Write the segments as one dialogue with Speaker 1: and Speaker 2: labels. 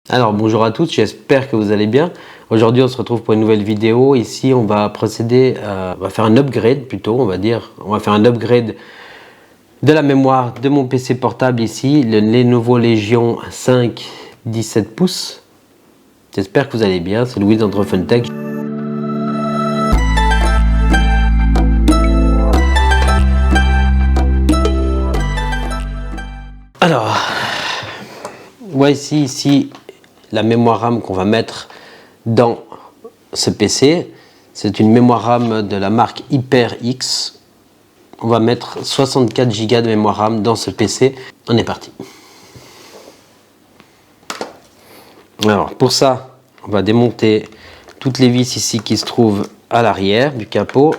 Speaker 1: Alors bonjour à tous, j'espère que vous allez bien. Aujourd'hui on se retrouve pour une nouvelle vidéo. Ici on va procéder, on va faire un upgrade plutôt, on va faire un upgrade de la mémoire de mon PC portable ici, le Lenovo Legion 5 17 pouces. J'espère que vous allez bien, c'est Louis d'Andro Funtech. Alors, voici ici la mémoire RAM qu'on va mettre dans ce PC. C'est une mémoire RAM de la marque HyperX. On va mettre 64 Go de mémoire RAM dans ce PC. On est parti. Alors pour ça, on va démonter toutes les vis ici qui se trouvent à l'arrière du capot.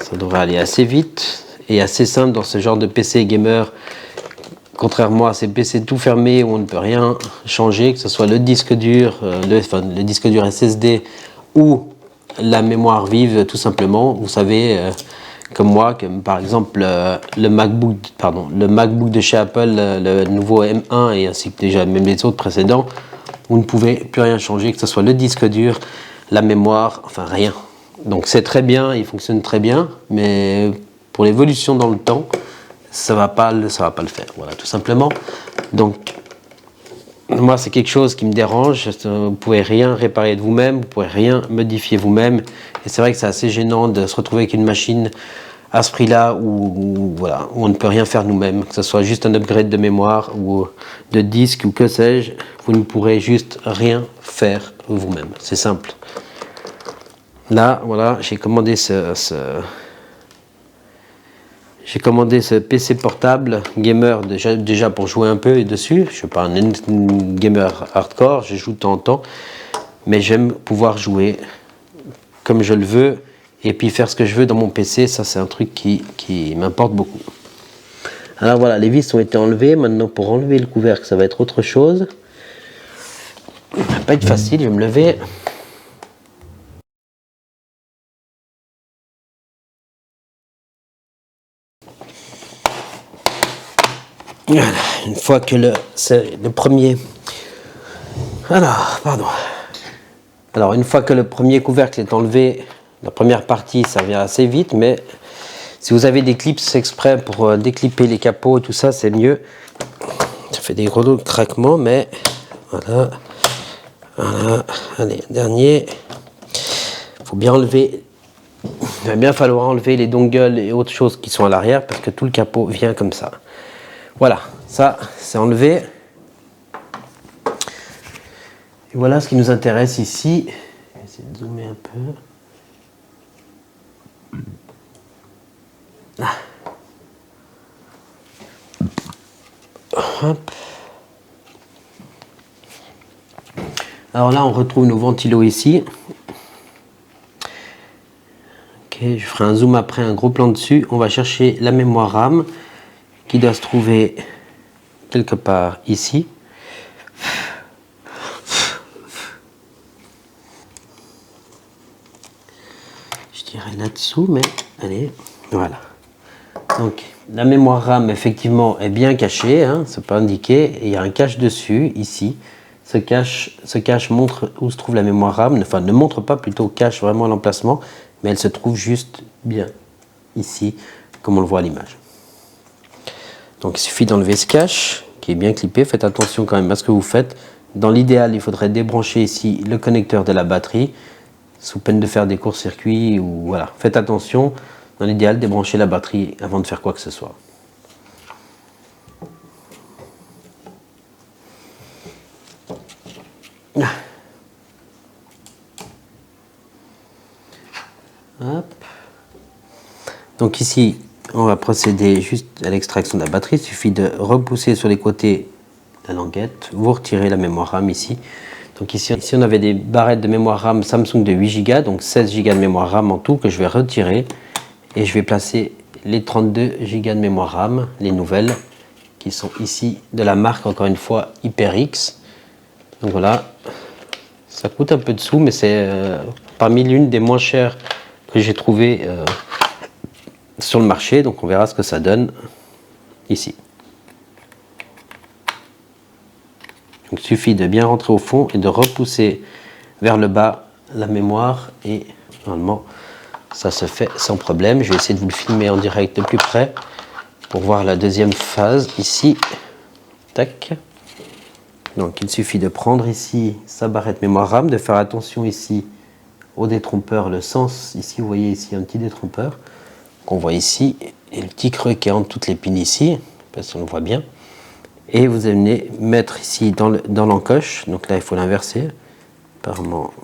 Speaker 1: Ça devrait aller assez vite et assez simple dans ce genre de PC gamer. Contrairement à ces PC tout fermés où on ne peut rien changer, que ce soit le disque dur, le disque dur SSD ou la mémoire vive tout simplement. Vous savez, comme moi, que par exemple le MacBook de chez Apple, le nouveau M1 et ainsi que déjà même les autres précédents, vous ne pouvez plus rien changer, que ce soit le disque dur, la mémoire, enfin rien. Donc c'est très bien, il fonctionne très bien, mais pour l'évolution dans le temps, ça va pas le faire, voilà, tout simplement. Donc moi c'est quelque chose qui me dérange. Vous pouvez rien réparer de vous-même, vous pouvez rien modifier vous-même, et c'est vrai que c'est assez gênant de se retrouver avec une machine à ce prix-là où voilà, où on ne peut rien faire nous-mêmes, que ce soit juste un upgrade de mémoire ou de disque ou que sais-je, vous ne pourrez juste rien faire vous-même. C'est simple. Là, voilà, j'ai commandé ce PC portable gamer déjà pour jouer un peu dessus. Je ne suis pas un gamer hardcore, je joue de temps en temps, mais j'aime pouvoir jouer comme je le veux et puis faire ce que je veux dans mon PC. Ça c'est un truc qui m'importe beaucoup. Alors voilà, les vis ont été enlevées. Maintenant pour enlever le couvercle, ça va être autre chose. Ça va pas être facile, je vais me lever. Voilà, une fois que le premier... Alors, une fois que le premier couvercle est enlevé, la première partie, ça vient assez vite, mais si vous avez des clips exprès pour déclipper les capots et tout ça, c'est mieux. Ça fait des gros craquements, mais voilà. Voilà, allez, dernier. Il faut bien enlever... Il va bien falloir enlever les dongles et autres choses qui sont à l'arrière, parce que tout le capot vient comme ça. Voilà, ça c'est enlevé. Et voilà ce qui nous intéresse ici. Je vais essayer de zoomer un peu. Ah. Hop. Alors là, on retrouve nos ventilos ici. Ok, je ferai un zoom après, un gros plan dessus. On va chercher la mémoire RAM qui doit se trouver quelque part ici. Je dirais là-dessous, mais allez, voilà. Donc la mémoire RAM effectivement est bien cachée, hein, c'est pas indiqué. Et il y a un cache dessus, ici. Ce cache montre où se trouve la mémoire RAM, enfin ne montre pas, plutôt cache vraiment l'emplacement, mais elle se trouve juste bien ici, comme on le voit à l'image. Donc il suffit d'enlever ce cache qui est bien clippé. Faites attention quand même à ce que vous faites. Dans l'idéal, il faudrait débrancher ici le connecteur de la batterie, sous peine de faire des courts-circuits ou voilà. Faites attention. Dans l'idéal, débrancher la batterie avant de faire quoi que ce soit. Hop. Donc ici, on va procéder juste à l'extraction de la batterie. Il suffit de repousser sur les côtés la languette. Vous retirez la mémoire RAM ici. Donc ici on avait des barrettes de mémoire RAM Samsung de 8 Go, donc 16 Go de mémoire RAM en tout que je vais retirer. Et je vais placer les 32 Go de mémoire RAM, les nouvelles, qui sont ici de la marque, encore une fois, HyperX. Donc voilà, ça coûte un peu de sous, mais c'est parmi l'une des moins chères que j'ai trouvées sur le marché. Donc on verra ce que ça donne ici. Donc il suffit de bien rentrer au fond et de repousser vers le bas la mémoire et normalement ça se fait sans problème. Je vais essayer de vous le filmer en direct de plus près pour voir la deuxième phase ici. Tac. Donc il suffit de prendre ici sa barrette mémoire RAM, de faire attention ici au détrompeur, le sens ici, vous voyez ici un petit détrompeur qu'on voit ici et le petit creux qui est entre toutes les pins ici, parce qu'on le voit bien. Et vous allez mettre ici dans l'encoche, donc là il faut l'inverser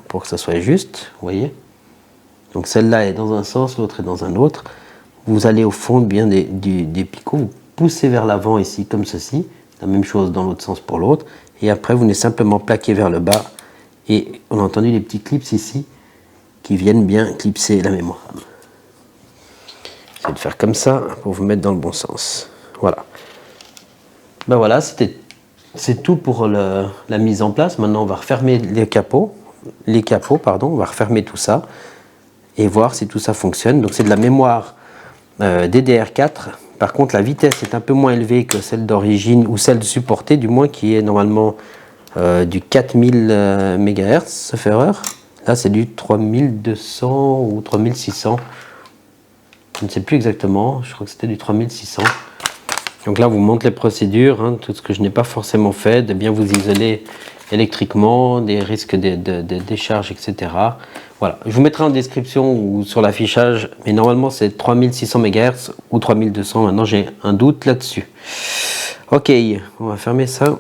Speaker 1: pour que ça soit juste, vous voyez. Donc celle-là est dans un sens, l'autre est dans un autre. Vous allez au fond bien des picots, vous poussez vers l'avant ici comme ceci, la même chose dans l'autre sens pour l'autre, et après vous venez simplement plaquer vers le bas, et on a entendu les petits clips ici qui viennent bien clipser la mémoire. Essayez de faire comme ça pour vous mettre dans le bon sens. Voilà. Ben voilà, c'est tout pour la mise en place. Maintenant on va refermer les capots, on va refermer tout ça et voir si tout ça fonctionne. Donc c'est de la mémoire DDR4. Par contre la vitesse est un peu moins élevée que celle d'origine ou celle supportée, du moins qui est normalement du 4000 MHz, sauf erreur. Là c'est du 3200 ou 3600. Je ne sais plus exactement, je crois que c'était du 3600. Donc là, vous montre les procédures, hein, tout ce que je n'ai pas forcément fait, de bien vous isoler électriquement, des risques de décharge, etc. Voilà, je vous mettrai en description ou sur l'affichage, mais normalement c'est 3600 MHz ou 3200, maintenant j'ai un doute là-dessus. Ok, on va fermer ça.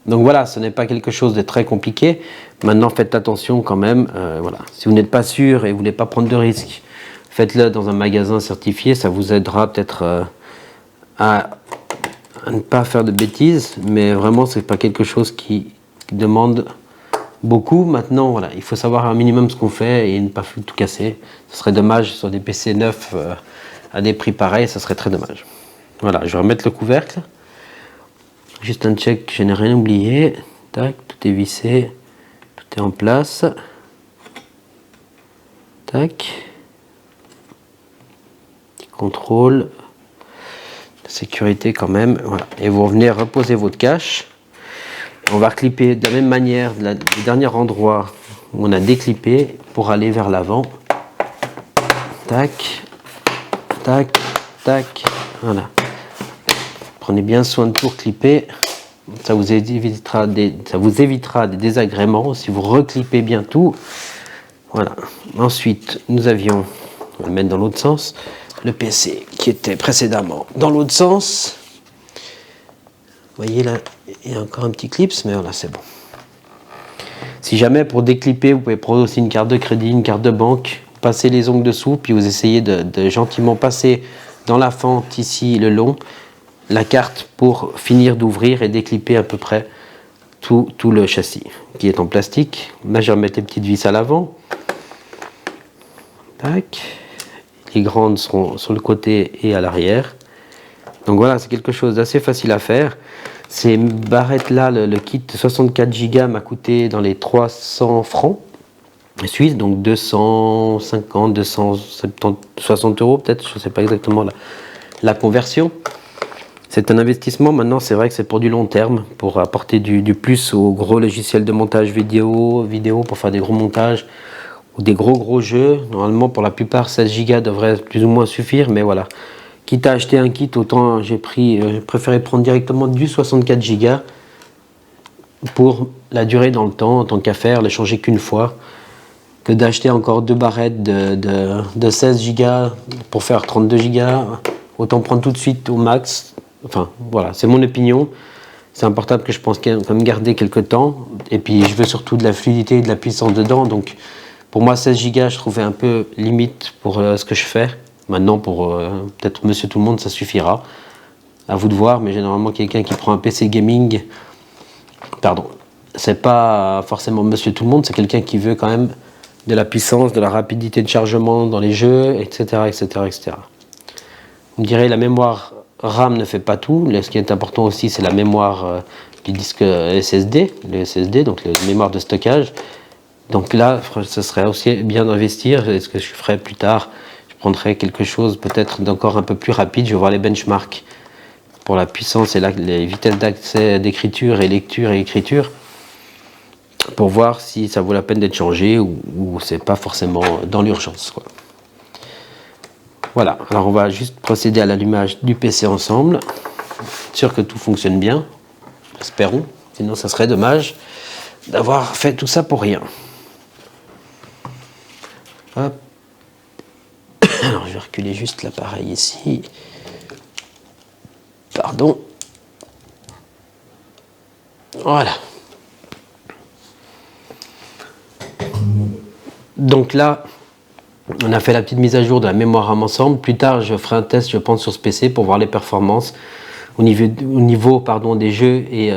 Speaker 1: Donc voilà, ce n'est pas quelque chose de très compliqué. Maintenant, faites attention quand même. Voilà. Si vous n'êtes pas sûr et vous ne voulez pas prendre de risques, faites-le dans un magasin certifié, ça vous aidera peut-être à ne pas faire de bêtises, mais vraiment c'est pas quelque chose qui demande beaucoup. Maintenant voilà, il faut savoir un minimum ce qu'on fait et ne pas tout casser. Ce serait dommage sur des PC neufs à des prix pareils, ça serait très dommage. Voilà, je vais remettre le couvercle. Juste un check, je n'ai rien oublié. Tac, tout est vissé, tout est en place. Tac. Petit contrôle. Sécurité quand même, voilà. Et vous revenez reposer votre cache. On va reclipper de la même manière du dernier endroit où on a déclippé pour aller vers l'avant. Tac, tac, tac, voilà. Prenez bien soin de tout reclipper. Ça vous évitera des désagréments si vous reclippez bien tout. Voilà. Ensuite, nous avions, on va le mettre dans l'autre sens, le PC qui était précédemment dans l'autre sens. Vous voyez là, il y a encore un petit clip, mais voilà, c'est bon. Si jamais pour déclipper, vous pouvez prendre aussi une carte de crédit, une carte de banque, passer les ongles dessous, puis vous essayez de gentiment passer dans la fente ici le long, la carte pour finir d'ouvrir et déclipper à peu près tout le châssis qui est en plastique. Là, je vais remettre les petites vis à l'avant. Tac. Les grandes seront sur le côté et à l'arrière. Donc voilà, c'est quelque chose d'assez facile à faire. Ces barrettes là, le kit 64 Go m'a coûté dans les 300 francs suisses, donc 250, 270, 60 euros peut-être, je ne sais pas exactement la conversion. C'est un investissement, maintenant c'est vrai que c'est pour du long terme, pour apporter du plus aux gros logiciels de montage vidéo, pour faire des gros montages ou des gros jeux. Normalement pour la plupart 16 Go devrait plus ou moins suffire, mais voilà. Quitte à acheter un kit, autant j'ai préféré prendre directement du 64 Go pour la durée dans le temps, en tant qu'à faire, le changer qu'une fois, que d'acheter encore deux barrettes de 16 Go pour faire 32 Go. Autant prendre tout de suite au max. Enfin voilà, c'est mon opinion. C'est un portable que je pense quand même garder quelques temps. Et puis je veux surtout de la fluidité et de la puissance dedans. Donc pour moi 16 Go je trouvais un peu limite pour ce que je fais. Maintenant pour peut-être Monsieur Tout le Monde ça suffira. À vous de voir, mais généralement quelqu'un qui prend un PC gaming, pardon, c'est pas forcément Monsieur Tout le Monde, c'est quelqu'un qui veut quand même de la puissance, de la rapidité de chargement dans les jeux, etc. etc. Vous me direz la mémoire RAM ne fait pas tout. Ce qui est important aussi, c'est la mémoire du disque SSD, le SSD, donc la mémoire de stockage. Donc là, ce serait aussi bien d'investir. Et ce que je ferai plus tard, je prendrai quelque chose peut-être d'encore un peu plus rapide. Je vais voir les benchmarks pour la puissance et les vitesses d'accès d'écriture et lecture et écriture, pour voir si ça vaut la peine d'être changé ou c'est pas forcément dans l'urgence, quoi. Voilà, alors on va juste procéder à l'allumage du PC ensemble, être sûr que tout fonctionne bien, espérons, sinon ça serait dommage d'avoir fait tout ça pour rien. Hop. Alors je vais reculer juste l'appareil ici. Pardon. Voilà. Donc là, on a fait la petite mise à jour de la mémoire RAM ensemble. Plus tard, je ferai un test, je pense, sur ce PC pour voir les performances au niveau des jeux et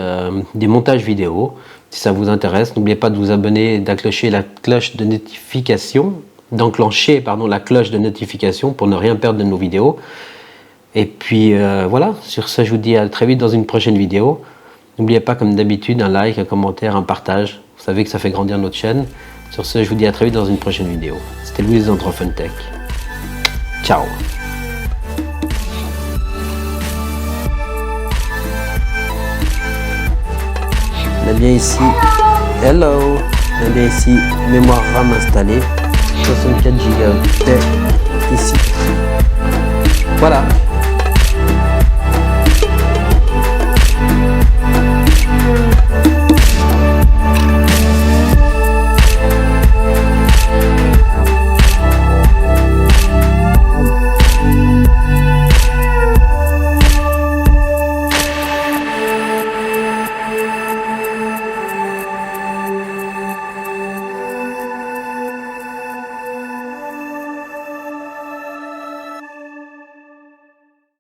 Speaker 1: des montages vidéo. Si ça vous intéresse, n'oubliez pas de vous abonner et d'enclencher la cloche de notification, la cloche de notification pour ne rien perdre de nos vidéos. Et puis voilà, sur ce, je vous dis à très vite dans une prochaine vidéo. N'oubliez pas, comme d'habitude, un like, un commentaire, un partage. Vous savez que ça fait grandir notre chaîne. Sur ce, je vous dis à très vite dans une prochaine vidéo. C'était Louis des Entrefuntech. Ciao. On a bien ici, hello, on a bien ici mémoire RAM installée, 64 Go ici. Voilà.